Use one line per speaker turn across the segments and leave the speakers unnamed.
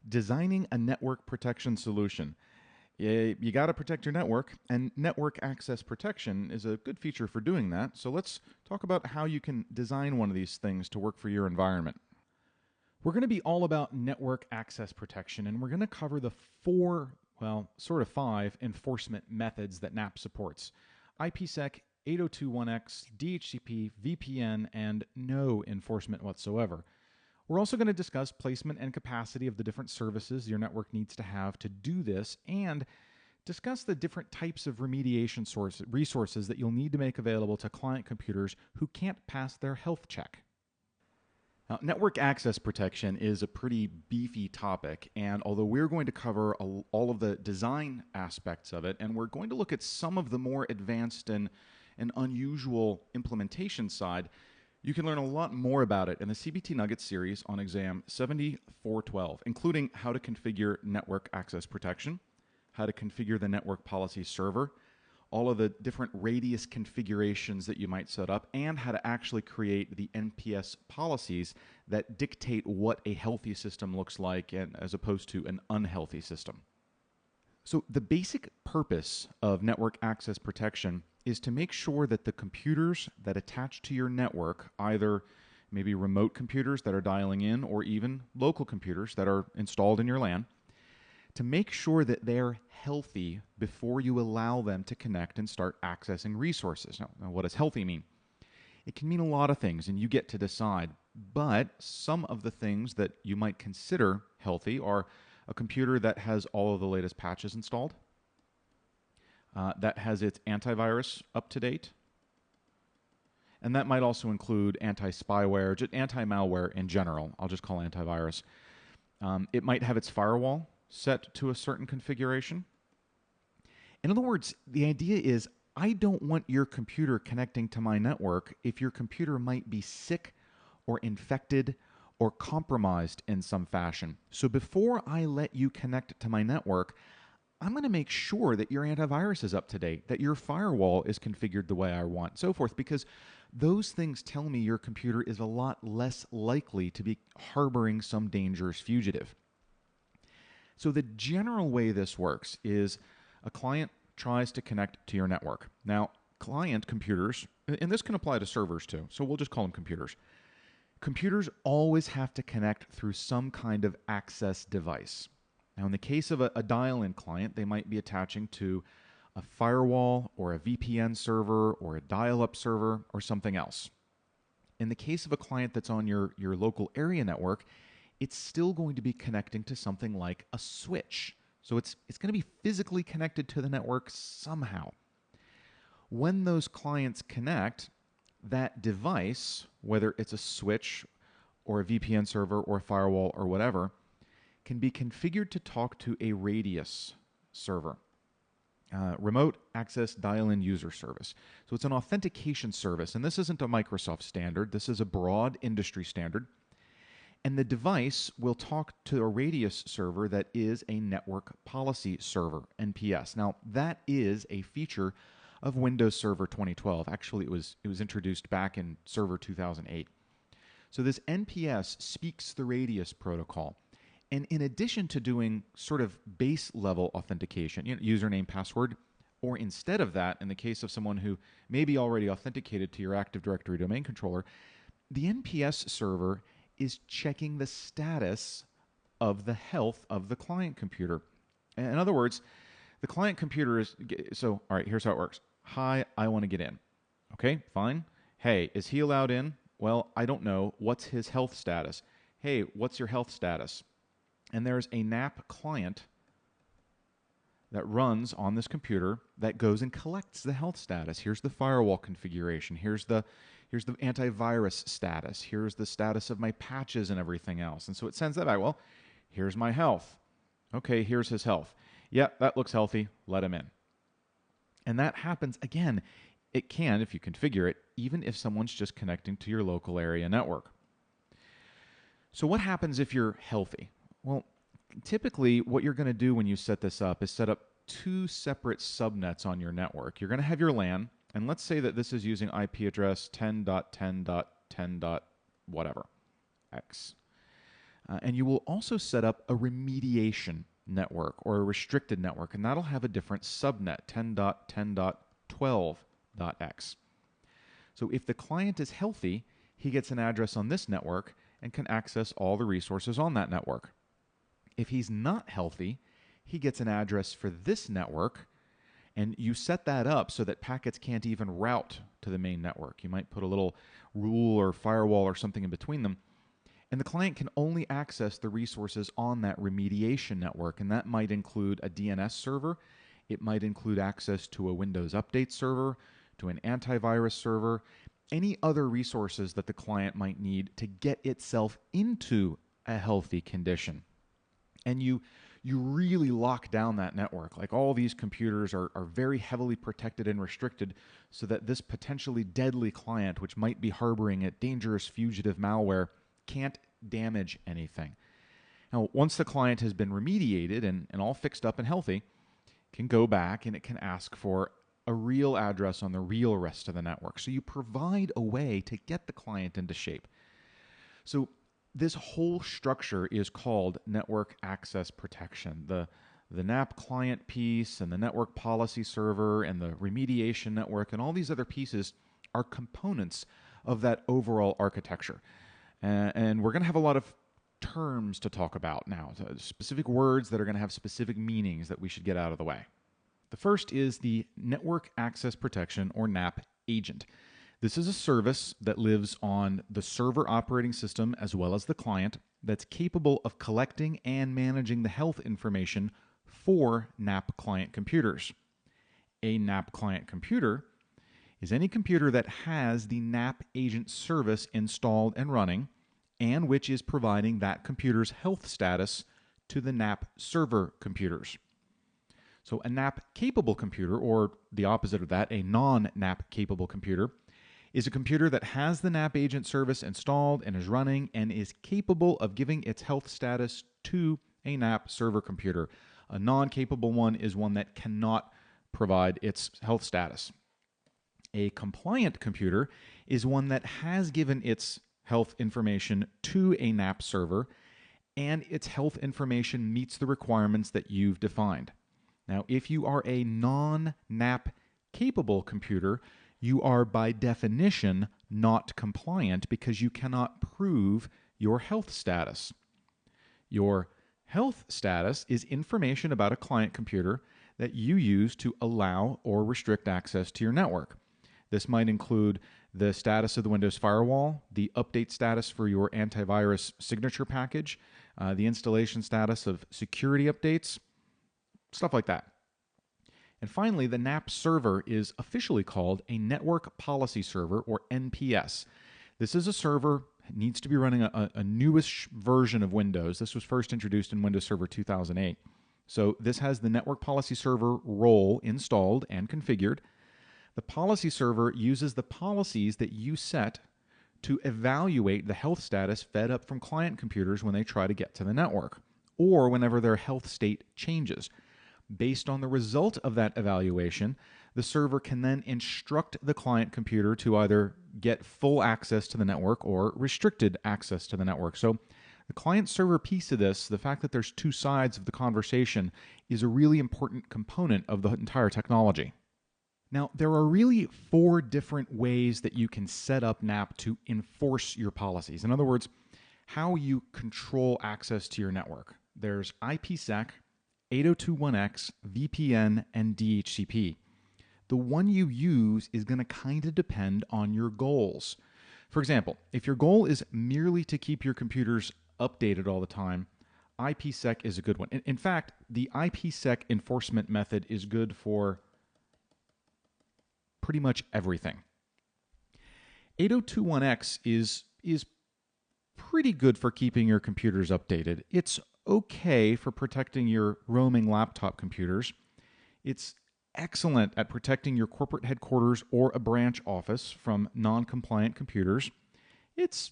Designing a network protection solution. You got to protect your network, and network access protection is a good feature for doing that. So let's talk about how you can design one of these things to work for your environment. We're going to be all about network access protection, and we're going to cover the sort of five enforcement methods that NAP supports: IPsec, 8021X, DHCP, VPN, and no enforcement whatsoever. We're also going to discuss placement and capacity of the different services your network needs to have to do this, and discuss the different types of remediation resources that you'll need to make available to client computers who can't pass their health check. Now, network access protection is a pretty beefy topic, and although we're going to cover all of the design aspects of it, and we're going to look at some of the more advanced and unusual implementation side, you can learn a lot more about it in the CBT Nuggets series on exam 7412, including how to configure network access protection, how to configure the network policy server, all of the different radius configurations that you might set up, and how to actually create the NPS policies that dictate what a healthy system looks like as opposed to an unhealthy system. So the basic purpose of network access protection is to make sure that the computers that attach to your network, either maybe remote computers that are dialing in or even local computers that are installed in your LAN, to make sure that they're healthy before you allow them to connect and start accessing resources. Now, what does healthy mean? It can mean a lot of things, and you get to decide. But some of the things that you might consider healthy are a computer that has all of the latest patches installed, that has its antivirus up to date, and that might also include anti-spyware, just anti-malware in general. I'll just call antivirus. It might have its firewall set to a certain configuration. In other words, the idea is I don't want your computer connecting to my network if your computer might be sick or infected or compromised in some fashion. So before I let you connect to my network, I'm going to make sure that your antivirus is up to date, that your firewall is configured the way I want, so forth, because those things tell me your computer is a lot less likely to be harboring some dangerous fugitive. So the general way this works is a client tries to connect to your network. Now, client computers, and this can apply to servers too, so we'll just call them computers. Computers always have to connect through some kind of access device. Now, in the case of a dial-in client, they might be attaching to a firewall or a VPN server or a dial-up server or something else. In the case of a client that's on your local area network, it's still going to be connecting to something like a switch. So it's going to be physically connected to the network somehow. When those clients connect, that device, whether it's a switch or a VPN server or a firewall or whatever, can be configured to talk to a radius server, remote access dial-in user service. So it's an authentication service, and this isn't a Microsoft standard. This is a broad industry standard. And the device will talk to a radius server that is a network policy server, NPS. Now, that is a feature of Windows Server 2012. Actually, it was introduced back in Server 2008. So this NPS speaks the radius protocol. And in addition to doing sort of base level authentication, username, password, or instead of that, in the case of someone who may be already authenticated to your Active Directory domain controller, the NPS server is checking the status of the health of the client computer. In other words, the client computer is, so, all right, here's how it works. Hi, I want to get in. Okay, fine. Hey, is he allowed in? Well, I don't know. What's his health status? Hey, what's your health status? And there's a NAP client that runs on this computer that goes and collects the health status. Here's the firewall configuration. Here's the antivirus status. Here's the status of my patches and everything else. And so it sends that back. Well, here's my health. Okay, here's his health. Yeah, that looks healthy. Let him in. And that happens, again, it can, if you configure it, even if someone's just connecting to your local area network. So what happens if you're healthy? Well, typically what you're going to do when you set this up is set up two separate subnets on your network. You're going to have your LAN, and let's say that this is using IP address 10.10.10. whatever, X. And you will also set up a remediation network or a restricted network, and that'll have a different subnet, 10.10.12.x. So if the client is healthy, he gets an address on this network and can access all the resources on that network. If he's not healthy, he gets an address for this network, and you set that up so that packets can't even route to the main network. You might put a little rule or firewall or something in between them, and the client can only access the resources on that remediation network, and that might include a DNS server. It might include access to a Windows Update server, to an antivirus server, any other resources that the client might need to get itself into a healthy condition. And you really lock down that network. Like, all these computers are very heavily protected and restricted so that this potentially deadly client, which might be harboring a dangerous fugitive malware, can't damage anything. Now, once the client has been remediated and all fixed up and healthy, it can go back and it can ask for a real address on the real rest of the network. So you provide a way to get the client into shape. So this whole structure is called network access protection. The NAP client piece and the network policy server and the remediation network and all these other pieces are components of that overall architecture. And we're going to have a lot of terms to talk about now, so specific words that are going to have specific meanings that we should get out of the way. The first is the Network Access Protection, or NAP, agent. This is a service that lives on the server operating system as well as the client that's capable of collecting and managing the health information for NAP client computers. A NAP client computer is any computer that has the NAP agent service installed and running, and which is providing that computer's health status to the NAP server computers. So a NAP-capable computer, or the opposite of that, a non-NAP-capable computer, is a computer that has the NAP agent service installed and is running and is capable of giving its health status to a NAP server computer. A non-capable one is one that cannot provide its health status. A compliant computer is one that has given its health information to a NAP server, and its health information meets the requirements that you've defined. Now, if you are a non-NAP capable computer, you are by definition not compliant because you cannot prove your health status. Your health status is information about a client computer that you use to allow or restrict access to your network. This might include the status of the Windows firewall, the update status for your antivirus signature package, the installation status of security updates, stuff like that. And finally, the NAP server is officially called a Network Policy Server, or NPS. This is a server that needs to be running a newish version of Windows. This was first introduced in Windows Server 2008. So this has the Network Policy Server role installed and configured. The policy server uses the policies that you set to evaluate the health status fed up from client computers when they try to get to the network, or whenever their health state changes. Based on the result of that evaluation, the server can then instruct the client computer to either get full access to the network or restricted access to the network. So the client-server piece of this, the fact that there's two sides of the conversation, is a really important component of the entire technology. Now, there are really 4 different ways that you can set up NAP to enforce your policies. In other words, how you control access to your network. There's IPsec, 802.1x, VPN, and DHCP. The one you use is going to kind of depend on your goals. For example, if your goal is merely to keep your computers updated all the time, IPsec is a good one. In fact, the IPsec enforcement method is good for pretty much everything. 802.1x is pretty good for keeping your computers updated. It's okay for protecting your roaming laptop computers. It's excellent at protecting your corporate headquarters or a branch office from non-compliant computers. It's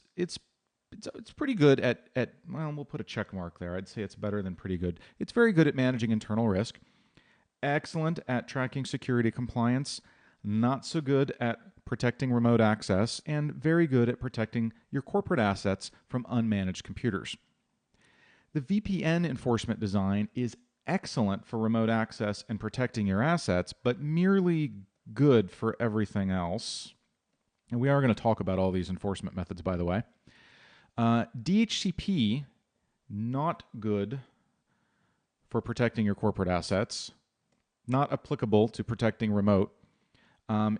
pretty good at, well, we'll put a check mark there. I'd say it's better than pretty good. It's very good at managing internal risk. Excellent at tracking security compliance. Not so good at protecting remote access, and very good at protecting your corporate assets from unmanaged computers. The VPN enforcement design is excellent for remote access and protecting your assets, but merely good for everything else. And we are going to talk about all these enforcement methods, by the way. DHCP, not good for protecting your corporate assets, not applicable to protecting remote.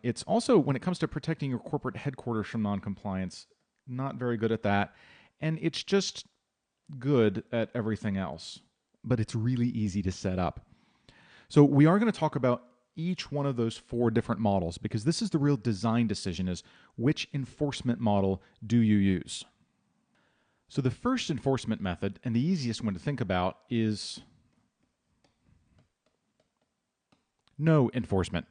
It's also, when it comes to protecting your corporate headquarters from noncompliance, not very good at that. And it's just good at everything else, but it's really easy to set up. So we are going to talk about each one of those 4 different models, because this is the real design decision, is which enforcement model do you use? So the first enforcement method, and the easiest one to think about, is no enforcement.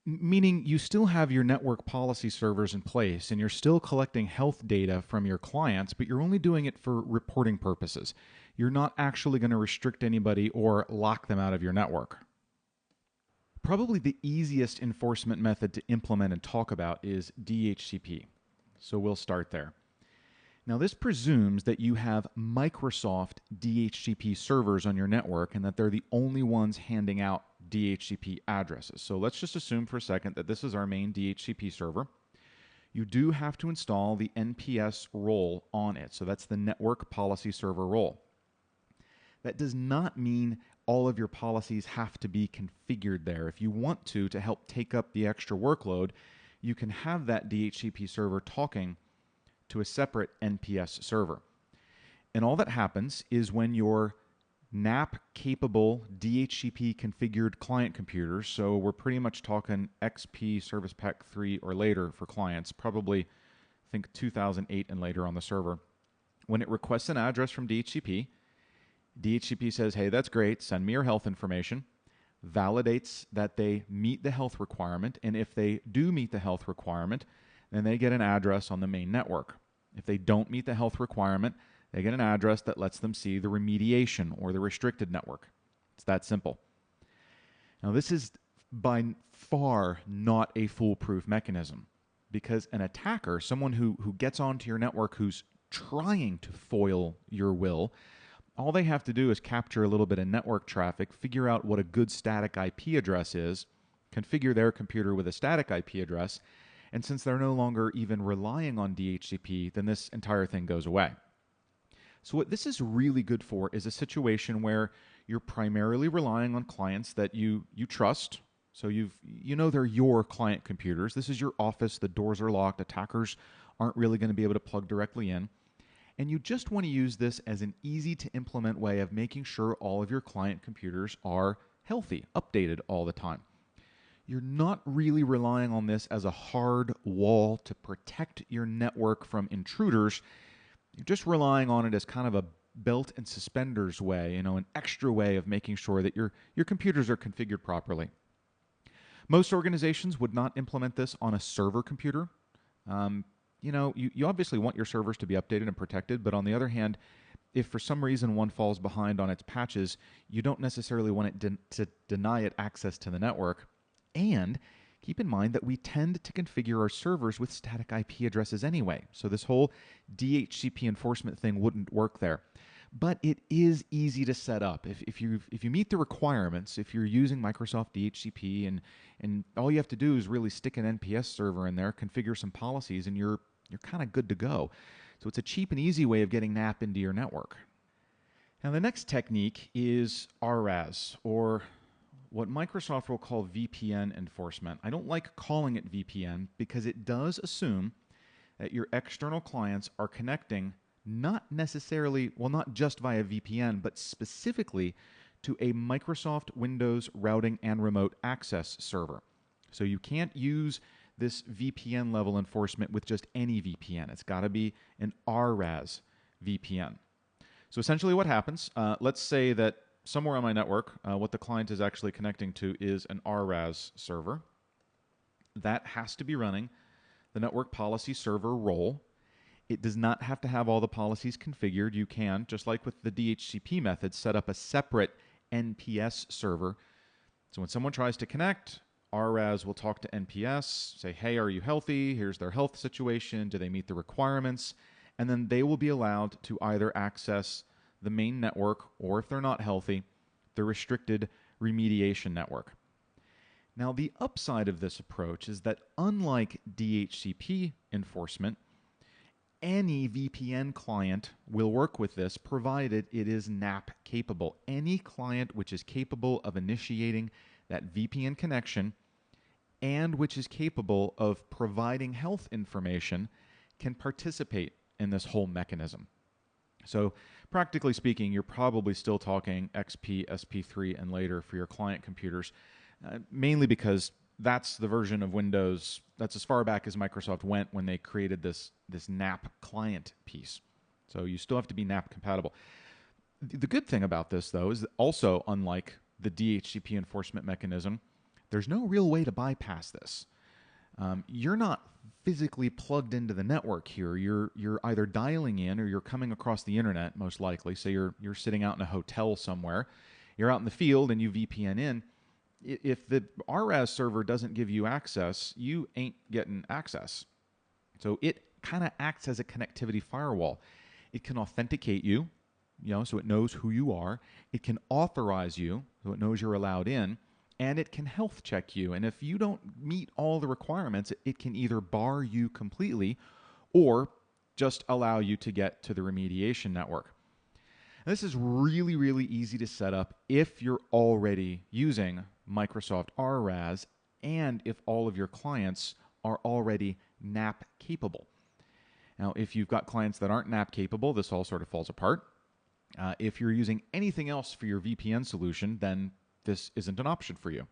Meaning you still have your network policy servers in place and you're still collecting health data from your clients, but you're only doing it for reporting purposes. You're not actually going to restrict anybody or lock them out of your network. Probably the easiest enforcement method to implement and talk about is DHCP. So we'll start there. Now, this presumes that you have Microsoft DHCP servers on your network and that they're the only ones handing out DHCP addresses. So let's just assume for a second that this is our main DHCP server. You do have to install the NPS role on it. So that's the Network Policy Server role. That does not mean all of your policies have to be configured there. If you want to help take up the extra workload, you can have that DHCP server talking to a separate NPS server. And all that happens is when your NAP-capable DHCP configured client computers, so we're pretty much talking XP Service Pack 3 or later for clients, probably I think 2008 and later on the server. When it requests an address from DHCP, DHCP says, hey, that's great, send me your health information, validates that they meet the health requirement, and if they do meet the health requirement, then they get an address on the main network. If they don't meet the health requirement, they get an address that lets them see the remediation or the restricted network. It's that simple. Now, this is by far not a foolproof mechanism, because an attacker, someone who gets onto your network who's trying to foil your will, all they have to do is capture a little bit of network traffic, figure out what a good static IP address is, configure their computer with a static IP address, and since they're no longer even relying on DHCP, then this entire thing goes away. So what this is really good for is a situation where you're primarily relying on clients that you trust. So you know they're your client computers. This is your office. The doors are locked. Attackers aren't really going to be able to plug directly in. And you just want to use this as an easy to implement way of making sure all of your client computers are healthy, updated all the time. You're not really relying on this as a hard wall to protect your network from intruders. You're just relying on it as kind of a belt and suspenders way, an extra way of making sure that your computers are configured properly. Most organizations would not implement this on a server computer. You obviously want your servers to be updated and protected, but on the other hand, if for some reason one falls behind on its patches, you don't necessarily want it to deny it access to the network. And keep in mind that we tend to configure our servers with static IP addresses anyway. So this whole DHCP enforcement thing wouldn't work there. But it is easy to set up. If you meet the requirements, if you're using Microsoft DHCP and all you have to do is really stick an NPS server in there, configure some policies, and you're kind of good to go. So it's a cheap and easy way of getting NAP into your network. Now the next technique is RAS, or what Microsoft will call VPN enforcement. I don't like calling it VPN because it does assume that your external clients are connecting not just via VPN, but specifically to a Microsoft Windows routing and remote access server. So you can't use this VPN level enforcement with just any VPN. It's got to be an RAS VPN. So essentially what happens, let's say that somewhere on my network, what the client is actually connecting to is an RAS server. That has to be running the network policy server role. It does not have to have all the policies configured. You can, just like with the DHCP method, set up a separate NPS server. So when someone tries to connect, RAS will talk to NPS, say, hey, are you healthy? Here's their health situation. Do they meet the requirements? And then they will be allowed to either access the main network, or if they're not healthy, the restricted remediation network. Now, the upside of this approach is that unlike DHCP enforcement, any VPN client will work with this provided it is NAP capable. Any client which is capable of initiating that VPN connection and which is capable of providing health information can participate in this whole mechanism. So practically speaking, you're probably still talking XP, SP3, and later for your client computers, mainly because that's the version of Windows, that's as far back as Microsoft went when they created this NAP client piece. So you still have to be NAP compatible. The good thing about this, though, is that also, unlike the DHCP enforcement mechanism, there's no real way to bypass this. You're not physically plugged into the network here. You're either dialing in or you're coming across the internet, most likely. Say you're sitting out in a hotel somewhere. You're out in the field and you VPN in. If the RAS server doesn't give you access, you ain't getting access. So it kind of acts as a connectivity firewall. It can authenticate you, so it knows who you are. It can authorize you, so it knows you're allowed in. And it can health check you. And if you don't meet all the requirements, it can either bar you completely or just allow you to get to the remediation network. This is really, really easy to set up if you're already using Microsoft RAS and if all of your clients are already NAP capable. Now, if you've got clients that aren't NAP capable, this all sort of falls apart. If you're using anything else for your VPN solution, then this isn't an option for you.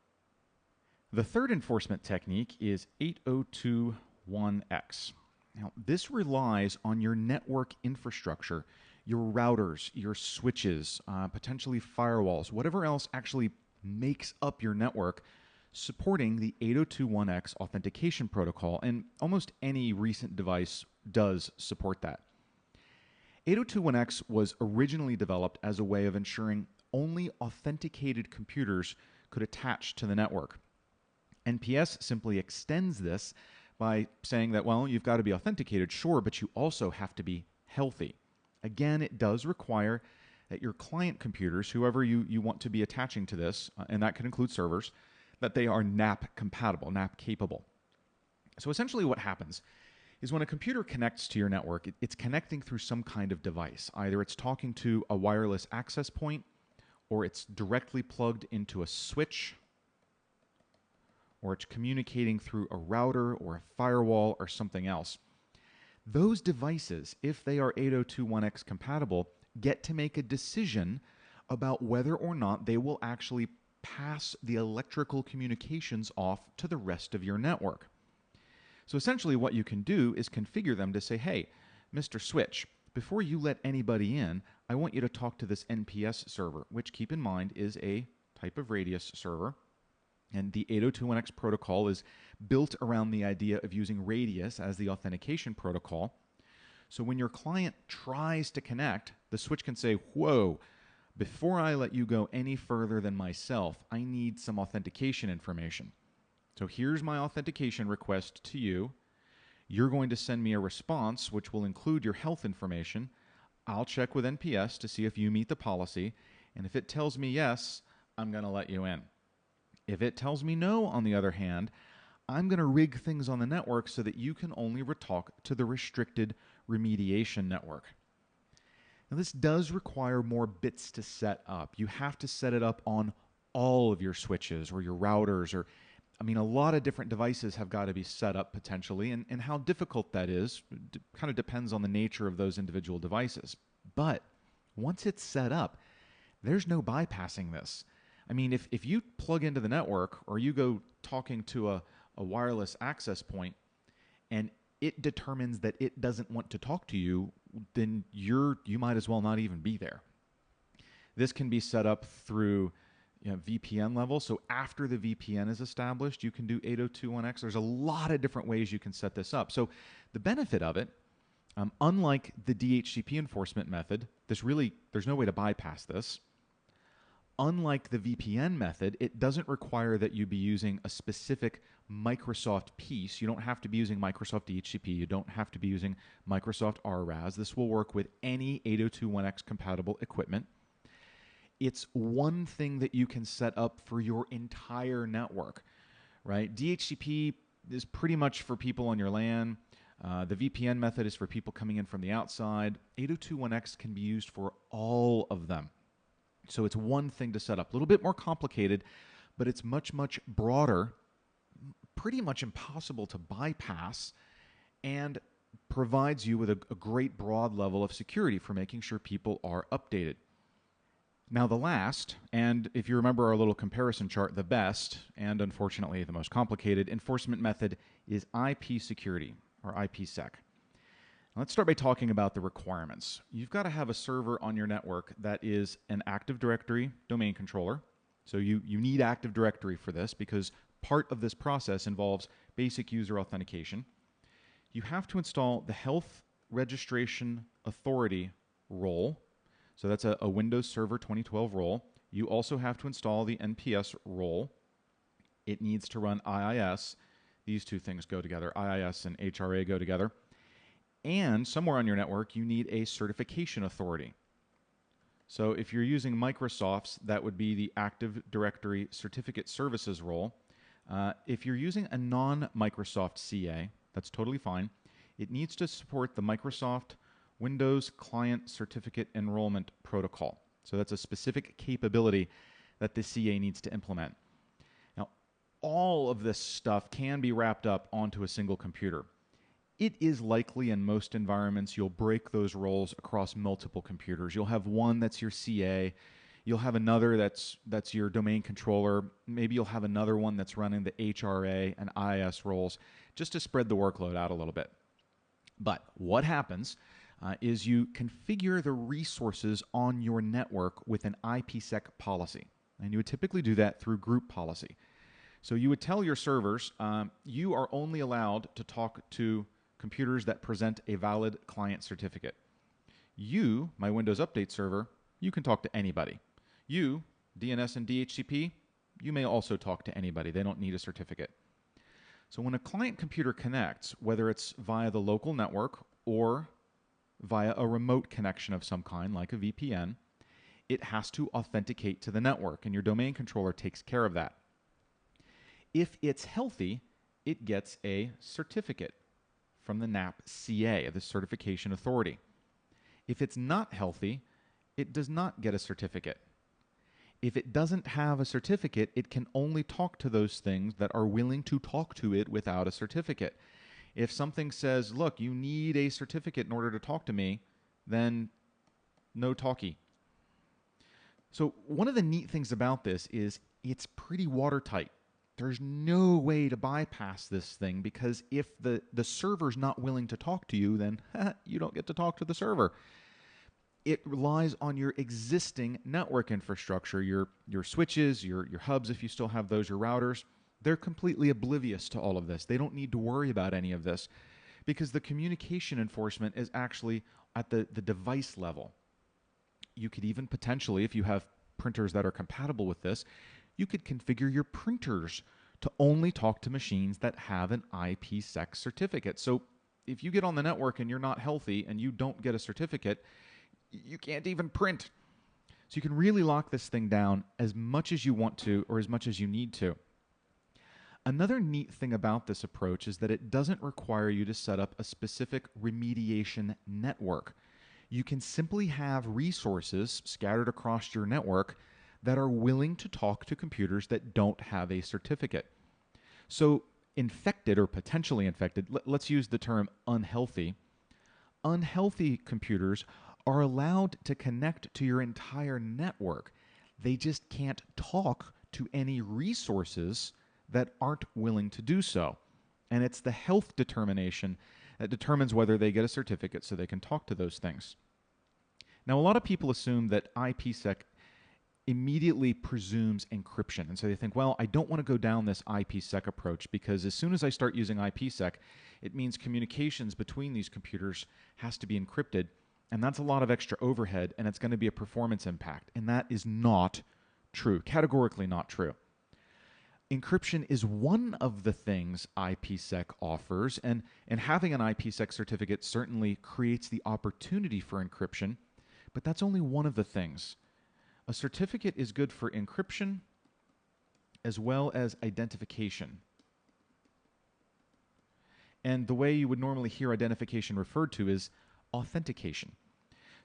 The third enforcement technique is 8021X. Now, this relies on your network infrastructure, your routers, your switches, potentially firewalls, whatever else actually makes up your network, supporting the 8021X authentication protocol, and almost any recent device does support that. 8021X was originally developed as a way of ensuring only authenticated computers could attach to the network. NPS simply extends this by saying that, well, you've got to be authenticated, sure, but you also have to be healthy. Again, it does require that your client computers, whoever you want to be attaching to this, and that can include servers, that they are NAP compatible, NAP capable. So essentially what happens is when a computer connects to your network, it's connecting through some kind of device. Either it's talking to a wireless access point, or it's directly plugged into a switch, or it's communicating through a router or a firewall or something else. Those devices, if they are 8021X compatible, get to make a decision about whether or not they will actually pass the electrical communications off to the rest of your network. So essentially what you can do is configure them to say, hey, Mr. Switch, before you let anybody in, I want you to talk to this NPS server, which, keep in mind, is a type of radius server. And the 8021X protocol is built around the idea of using radius as the authentication protocol. So when your client tries to connect, the switch can say, whoa, before I let you go any further than myself, I need some authentication information. So here's my authentication request to you. You're going to send me a response, which will include your health information. I'll check with NPS to see if you meet the policy. And if it tells me yes, I'm going to let you in. If it tells me no, on the other hand, I'm going to rig things on the network so that you can only talk to the restricted remediation network. Now, this does require more bits to set up. You have to set it up on all of your switches or your routers, or, a lot of different devices have got to be set up potentially, and how difficult that is kind of depends on the nature of those individual devices. But once it's set up, there's no bypassing this. If you plug into the network or you go talking to a wireless access point and it determines that it doesn't want to talk to you, then you might as well not even be there. This can be set up through VPN level. So after the VPN is established, you can do 8021X. There's a lot of different ways you can set this up. So the benefit of it, unlike the DHCP enforcement method, there's no way to bypass this. Unlike the VPN method, it doesn't require that you be using a specific Microsoft piece. You don't have to be using Microsoft DHCP. You don't have to be using Microsoft RRAS. This will work with any 802.1x compatible equipment. It's one thing that you can set up for your entire network, right? DHCP is pretty much for people on your LAN. The VPN method is for people coming in from the outside. 802.1x can be used for all of them. So it's one thing to set up. A little bit more complicated, but it's much, much broader, pretty much impossible to bypass, and provides you with a great broad level of security for making sure people are updated. Now the last, and if you remember our little comparison chart, the best, and unfortunately the most complicated enforcement method is IP security, or IPsec. Let's start by talking about the requirements. You've got to have a server on your network that is an Active Directory domain controller. So you need Active Directory for this because part of this process involves basic user authentication. You have to install the Health Registration Authority role. So that's a Windows Server 2012 role. You also have to install the NPS role. It needs to run IIS. These two things go together. IIS and HRA go together. And somewhere on your network, you need a certification authority. So if you're using Microsoft's, that would be the Active Directory Certificate Services role. If you're using a non-Microsoft CA, that's totally fine. It needs to support the Microsoft Windows Client Certificate Enrollment Protocol. So that's a specific capability that the CA needs to implement. Now, all of this stuff can be wrapped up onto a single computer. It is likely in most environments you'll break those roles across multiple computers. You'll have one that's your CA. You'll have another that's your domain controller. Maybe you'll have another one that's running the HRA and IIS roles just to spread the workload out a little bit. But what happens is you configure the resources on your network with an IPsec policy. And you would typically do that through group policy. So you would tell your servers, you are only allowed to talk to computers that present a valid client certificate. You, my Windows Update server, you can talk to anybody. You, DNS and DHCP, you may also talk to anybody. They don't need a certificate. So when a client computer connects, whether it's via the local network or via a remote connection of some kind, like a VPN, it has to authenticate to the network, and your domain controller takes care of that. If it's healthy, it gets a certificate from the NAP CA, the Certification Authority. If it's not healthy, it does not get a certificate. If it doesn't have a certificate, it can only talk to those things that are willing to talk to it without a certificate. If something says, look, you need a certificate in order to talk to me, then no talkie. So one of the neat things about this is it's pretty watertight. There's no way to bypass this thing because if the server's not willing to talk to you, then you don't get to talk to the server. It relies on your existing network infrastructure, your switches, your hubs, if you still have those, your routers. They're completely oblivious to all of this. They don't need to worry about any of this because the communication enforcement is actually at the device level. You could even potentially, if you have printers that are compatible with this, you could configure your printers to only talk to machines that have an IPsec certificate. So if you get on the network and you're not healthy and you don't get a certificate, you can't even print. So you can really lock this thing down as much as you want to or as much as you need to. Another neat thing about this approach is that it doesn't require you to set up a specific remediation network. You can simply have resources scattered across your network that are willing to talk to computers that don't have a certificate. So infected or potentially infected, let's use the term unhealthy. Unhealthy computers are allowed to connect to your entire network. They just can't talk to any resources that aren't willing to do so. And it's the health determination that determines whether they get a certificate so they can talk to those things. Now, a lot of people assume that IPsec immediately presumes encryption. And so they think, well, I don't want to go down this IPsec approach because as soon as I start using IPsec, it means communications between these computers has to be encrypted. And that's a lot of extra overhead, and it's going to be a performance impact. And that is not true, categorically not true. Encryption is one of the things IPsec offers, and having an IPsec certificate certainly creates the opportunity for encryption, but that's only one of the things. A certificate is good for encryption as well as identification. And the way you would normally hear identification referred to is authentication.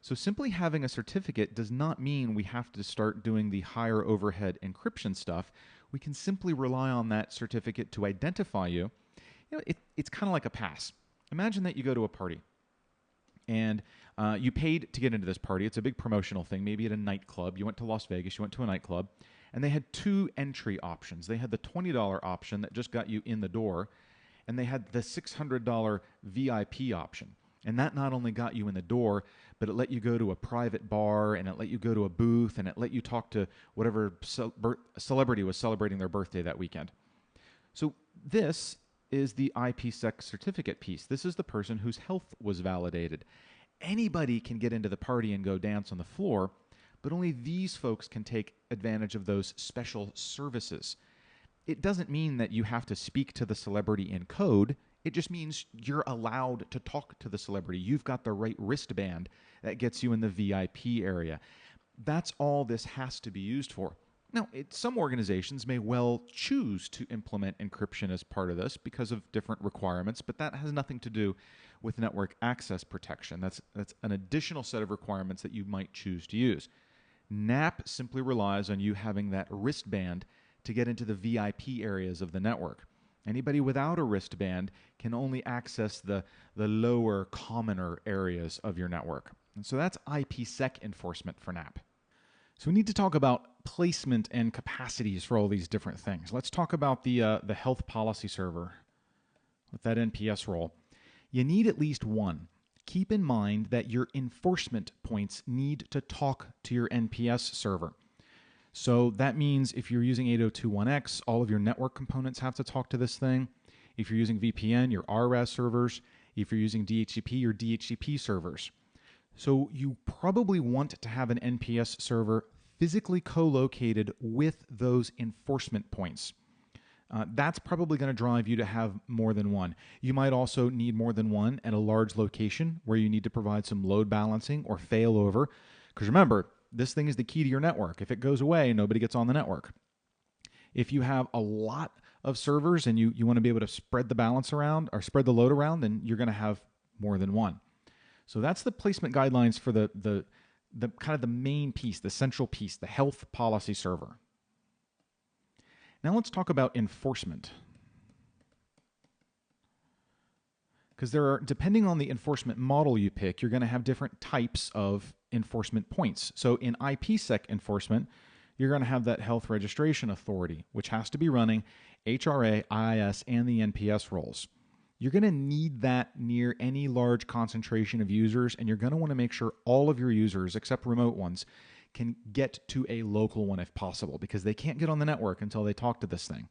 So simply having a certificate does not mean we have to start doing the higher overhead encryption stuff. We can simply rely on that certificate to identify you. It's kind of like a pass. Imagine that you go to a party and you paid to get into this party. It's a big promotional thing, maybe at a nightclub. You went to Las Vegas, you went to a nightclub, and they had two entry options. They had the $20 option that just got you in the door, and they had the $600 VIP option. And that not only got you in the door, but it let you go to a private bar, and it let you go to a booth, and it let you talk to whatever celebrity was celebrating their birthday that weekend. So this is the IPsec certificate piece. This is the person whose health was validated. Anybody can get into the party and go dance on the floor, but only these folks can take advantage of those special services. It doesn't mean that you have to speak to the celebrity in code. It just means you're allowed to talk to the celebrity. You've got the right wristband that gets you in the VIP area. That's all this has to be used for. Now, some organizations may well choose to implement encryption as part of this because of different requirements, but that has nothing to do with network access protection. That's an additional set of requirements that you might choose to use. NAP simply relies on you having that wristband to get into the VIP areas of the network. Anybody without a wristband can only access the lower, commoner areas of your network. And so that's IPsec enforcement for NAP. So we need to talk about placement and capacities for all these different things. Let's talk about the health policy server with that NPS role. You need at least one. Keep in mind that your enforcement points need to talk to your NPS server. So that means if you're using 802.1x, all of your network components have to talk to this thing. If you're using VPN, your RAS servers. If you're using DHCP, your DHCP servers. So you probably want to have an NPS server physically co-located with those enforcement points. That's probably going to drive you to have more than one. You might also need more than one at a large location where you need to provide some load balancing or failover. Because remember, this thing is the key to your network. If it goes away, nobody gets on the network. If you have a lot of servers and you want to be able to spread the balance around or spread the load around, then you're going to have more than one. So that's the placement guidelines for the kind of the main piece, the central piece, the health policy server. Now let's talk about enforcement. Because depending on the enforcement model you pick, you're going to have different types of enforcement points. So in IPsec enforcement, you're going to have that health registration authority, which has to be running HRA, IIS, and the NPS roles. You're going to need that near any large concentration of users, and you're going to want to make sure all of your users, except remote ones, can get to a local one if possible, because they can't get on the network until they talk to this thing.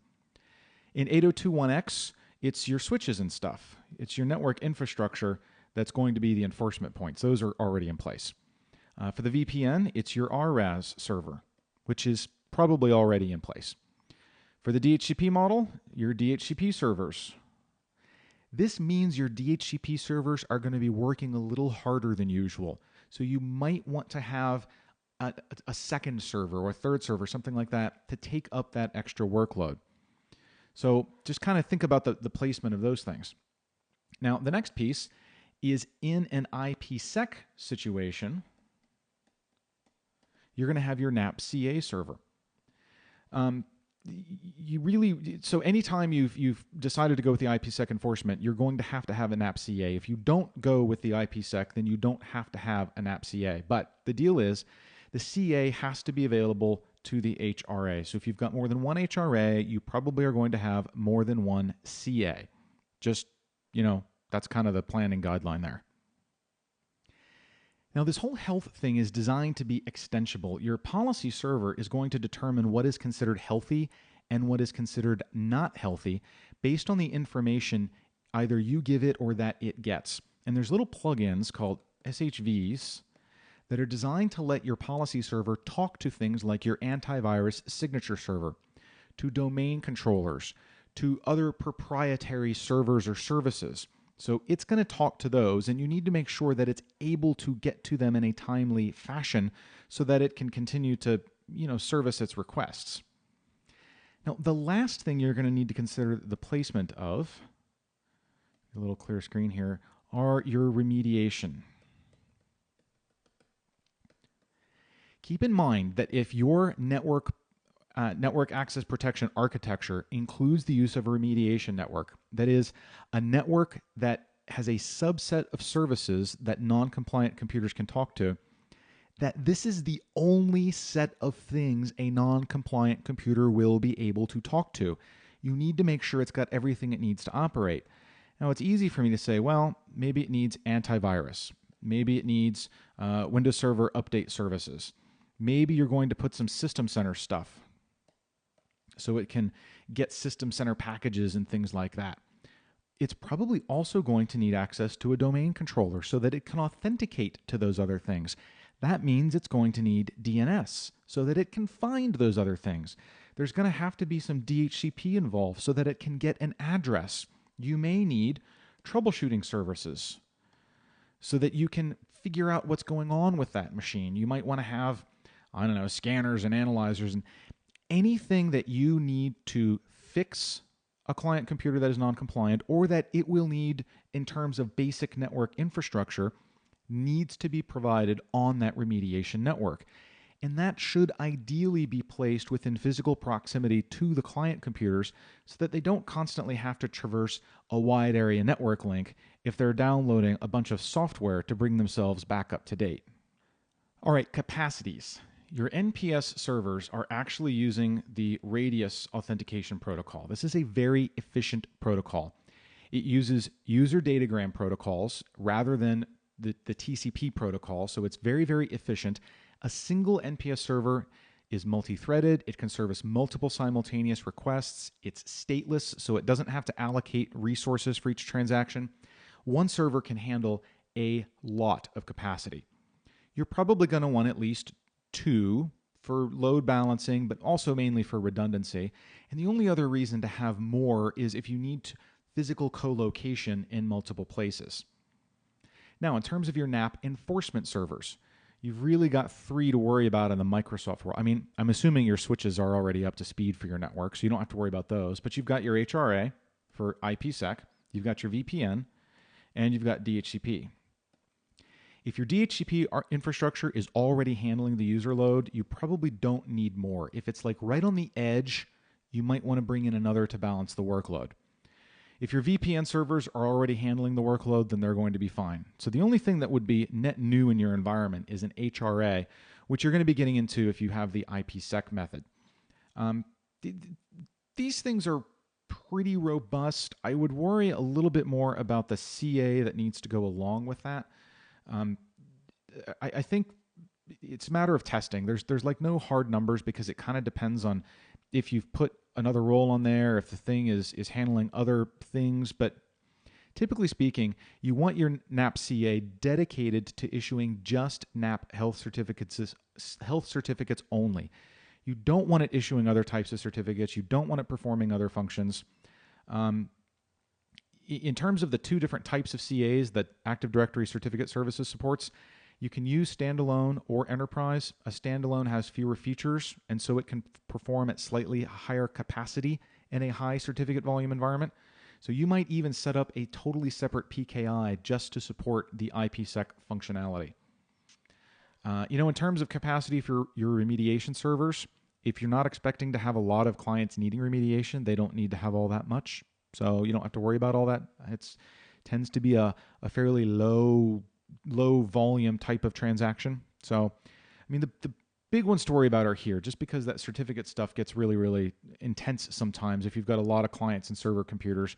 In 802.1x, it's your switches and stuff. It's your network infrastructure that's going to be the enforcement points. Those are already in place. For the VPN, it's your RAS server, which is probably already in place. For the DHCP model, your DHCP servers. This means your DHCP servers are going to be working a little harder than usual. So you might want to have a second server or a third server, something like that, to take up that extra workload. So just kind of think about the placement of those things. Now, the next piece is in an IPsec situation, you're going to have your NAP CA server. So anytime you've decided to go with the IPsec enforcement, you're going to have a NAP CA. If you don't go with the IPsec, then you don't have to have a NAP CA. But the deal is the CA has to be available to the HRA. So if you've got more than one HRA, you probably are going to have more than one CA. Just, that's kind of the planning guideline there. Now, this whole health thing is designed to be extensible. Your policy server is going to determine what is considered healthy and what is considered not healthy based on the information either you give it or that it gets. And there's little plugins called SHVs that are designed to let your policy server talk to things like your antivirus signature server, to domain controllers, to other proprietary servers or services. So it's going to talk to those, and you need to make sure that it's able to get to them in a timely fashion so that it can continue to, service its requests. Now, the last thing you're going to need to consider the placement of, a little clear screen here, are your remediation. Keep in mind that if your network access protection architecture includes the use of a remediation network, that is, a network that has a subset of services that non-compliant computers can talk to, that this is the only set of things a non-compliant computer will be able to talk to. You need to make sure it's got everything it needs to operate. Now, it's easy for me to say, well, maybe it needs antivirus. Maybe it needs Windows Server update services. Maybe you're going to put some System Center stuff so it can get System Center packages and things like that. It's probably also going to need access to a domain controller so that it can authenticate to those other things. That means it's going to need DNS so that it can find those other things. There's going to have to be some DHCP involved so that it can get an address. You may need troubleshooting services so that you can figure out what's going on with that machine. You might want to have, scanners and analyzers and anything that you need to fix a client computer that is non-compliant or that it will need in terms of basic network infrastructure needs to be provided on that remediation network. And that should ideally be placed within physical proximity to the client computers so that they don't constantly have to traverse a wide area network link if they're downloading a bunch of software to bring themselves back up to date. All right, capacities. Your NPS servers are actually using the Radius authentication protocol. This is a very efficient protocol. It uses user datagram protocols rather than the TCP protocol, so it's very, very efficient. A single NPS server is multi-threaded. It can service multiple simultaneous requests. It's stateless, so it doesn't have to allocate resources for each transaction. One server can handle a lot of capacity. You're probably going to want at least 2 for load balancing, but also mainly for redundancy. And the only other reason to have more is if you need physical co-location in multiple places. Now, in terms of your NAP enforcement servers, you've really got 3 to worry about in the Microsoft world. I mean, I'm assuming your switches are already up to speed for your network, so you don't have to worry about those. But you've got your HRA for IPsec, you've got your VPN, and you've got DHCP. If your DHCP infrastructure is already handling the user load, you probably don't need more. If it's like right on the edge, you might want to bring in another to balance the workload. If your VPN servers are already handling the workload, then they're going to be fine. So the only thing that would be net new in your environment is an HRA, which you're going to be getting into if you have the IPsec method. These things are pretty robust. I would worry a little bit more about the CA that needs to go along with that. I think it's a matter of testing. There's like no hard numbers because it kind of depends on if you've put another role on there, if the thing is handling other things. But typically speaking, you want your NAP CA dedicated to issuing just NAP health certificates only. You don't want it issuing other types of certificates. You don't want it performing other functions. In terms of the 2 different types of CAs that Active Directory Certificate Services supports, you can use standalone or enterprise. A standalone has fewer features, and so it can perform at slightly higher capacity in a high certificate volume environment. So you might even set up a totally separate PKI just to support the IPsec functionality. In terms of capacity for your remediation servers, if you're not expecting to have a lot of clients needing remediation, they don't need to have all that much. So you don't have to worry about all that. It tends to be a fairly low volume type of transaction. So, I mean, the big ones to worry about are here, just because that certificate stuff gets really, really intense sometimes if you've got a lot of clients and server computers.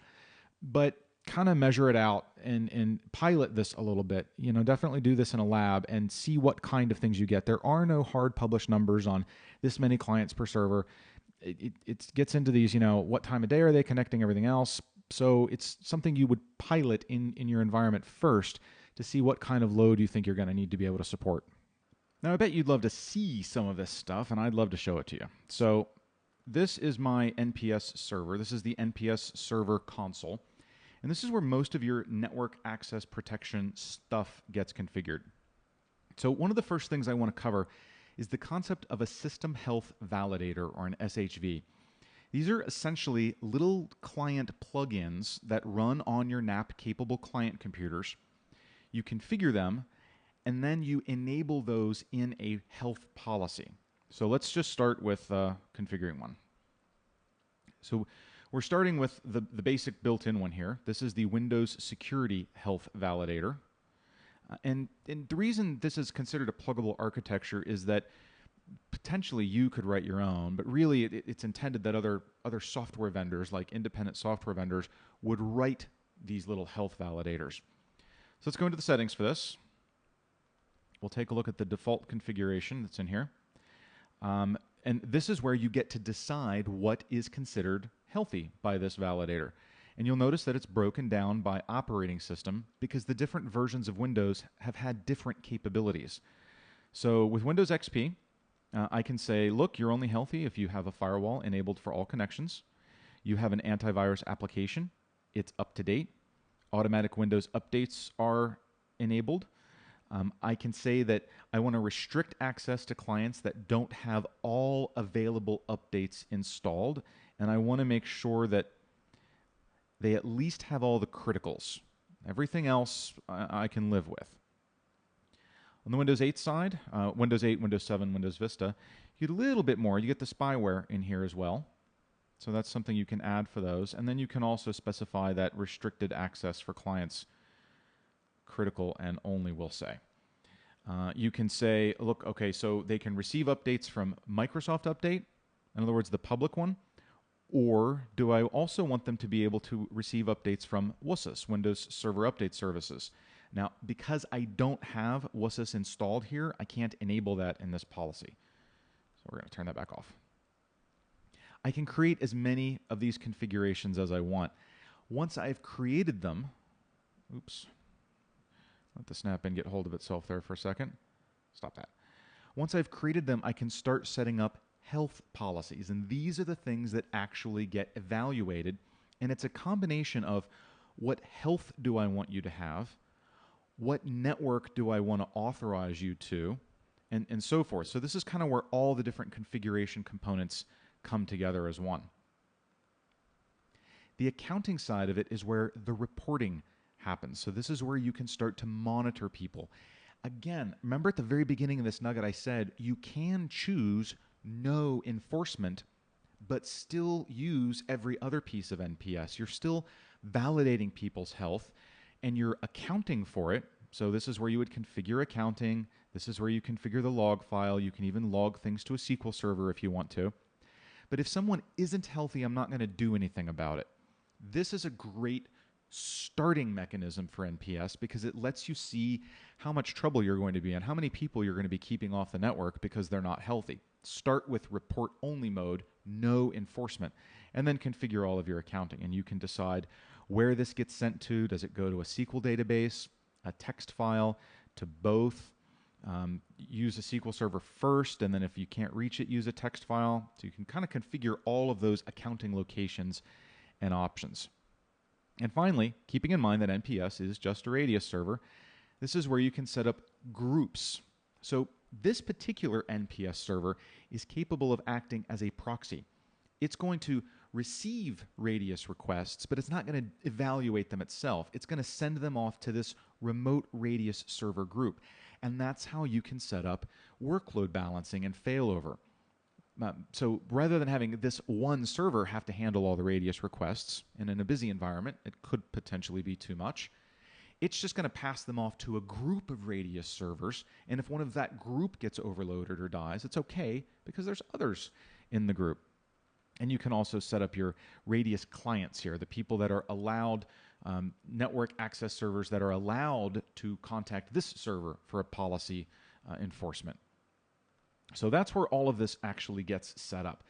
But kind of measure it out and pilot this a little bit. Definitely do this in a lab and see what kind of things you get. There are no hard published numbers on this many clients per server. It gets into these, what time of day are they connecting, everything else. So it's something you would pilot in your environment first to see what kind of load you think you're going to need to be able to support. Now, I bet you'd love to see some of this stuff, and I'd love to show it to you. So this is my NPS server. This is the NPS server console. And this is where most of your network access protection stuff gets configured. So one of the first things I want to cover is the concept of a system health validator, or an SHV. These are essentially little client plugins that run on your NAP-capable client computers. You configure them, and then you enable those in a health policy. So let's just start with configuring one. So we're starting with the basic built-in one here. This is the Windows Security Health Validator. And the reason this is considered a pluggable architecture is that potentially you could write your own, but really it's intended that other software vendors, like independent software vendors, would write these little health validators. So let's go into the settings for this. We'll take a look at the default configuration that's in here. And this is where you get to decide what is considered healthy by this validator. And you'll notice that it's broken down by operating system because the different versions of Windows have had different capabilities. So with Windows XP, I can say, look, you're only healthy if you have a firewall enabled for all connections. You have an antivirus application. It's up to date. Automatic Windows updates are enabled. I can say that I want to restrict access to clients that don't have all available updates installed, and I want to make sure that they at least have all the criticals. Everything else I can live with. On the Windows 8 side, Windows 8, Windows 7, Windows Vista, you get a little bit more. You get the spyware in here as well. So that's something you can add for those. And then you can also specify that restricted access for clients, critical and only, we'll say. You can say, look, okay, so they can receive updates from Microsoft Update, in other words, the public one, or do I also want them to be able to receive updates from WSUS, Windows Server Update Services? Now, because I don't have WSUS installed here, I can't enable that in this policy. So we're going to turn that back off. I can create as many of these configurations as I want. Once I've created them, oops, let the snap-in get hold of itself there for a second. Stop that. Once I've created them, I can start setting up health policies, and these are the things that actually get evaluated, and it's a combination of what health do I want you to have, what network do I want to authorize you to, and so forth. So this is kind of where all the different configuration components come together as one. The accounting side of it is where the reporting happens. So this is where you can start to monitor people. Again, remember at the very beginning of this nugget I said you can choose no enforcement, but still use every other piece of NPS. You're still validating people's health, and you're accounting for it. So this is where you would configure accounting. This is where you configure the log file. You can even log things to a SQL server if you want to. But if someone isn't healthy, I'm not going to do anything about it. This is a great starting mechanism for NPS because it lets you see how much trouble you're going to be in, how many people you're going to be keeping off the network because they're not healthy. Start with report-only mode, no enforcement, and then configure all of your accounting. And you can decide where this gets sent to. Does it go to a SQL database, a text file, to both? Use a SQL server first, and then if you can't reach it, use a text file. So you can kind of configure all of those accounting locations and options. And finally, keeping in mind that NPS is just a radius server, this is where you can set up groups. So this particular NPS server is capable of acting as a proxy. It's going to receive radius requests, but it's not going to evaluate them itself. It's going to send them off to this remote radius server group. And that's how you can set up workload balancing and failover. So rather than having this one server have to handle all the radius requests, and in a busy environment, it could potentially be too much, it's just going to pass them off to a group of radius servers, and if one of that group gets overloaded or dies, it's okay because there's others in the group. And you can also set up your radius clients here, the people that are allowed, network access servers that are allowed to contact this server for a policy enforcement. So that's where all of this actually gets set up.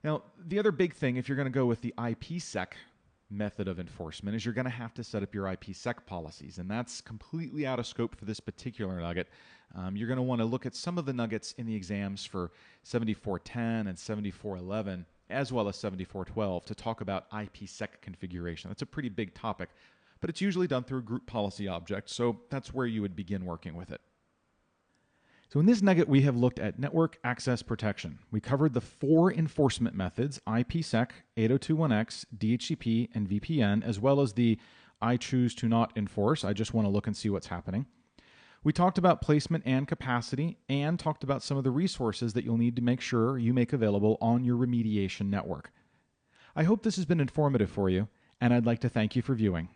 Now, the other big thing, if you're going to go with the IPsec method of enforcement is you're going to have to set up your IPsec policies, and that's completely out of scope for this particular nugget. You're going to want to look at some of the nuggets in the exams for 7410 and 7411, as well as 7412, to talk about IPsec configuration. That's a pretty big topic, but it's usually done through a group policy object, so that's where you would begin working with it. So in this nugget, we have looked at network access protection. We covered the 4 enforcement methods: IPsec, 8021X, DHCP, and VPN, as well as the I choose to not enforce. I just want to look and see what's happening. We talked about placement and capacity, and talked about some of the resources that you'll need to make sure you make available on your remediation network. I hope this has been informative for you, and I'd like to thank you for viewing.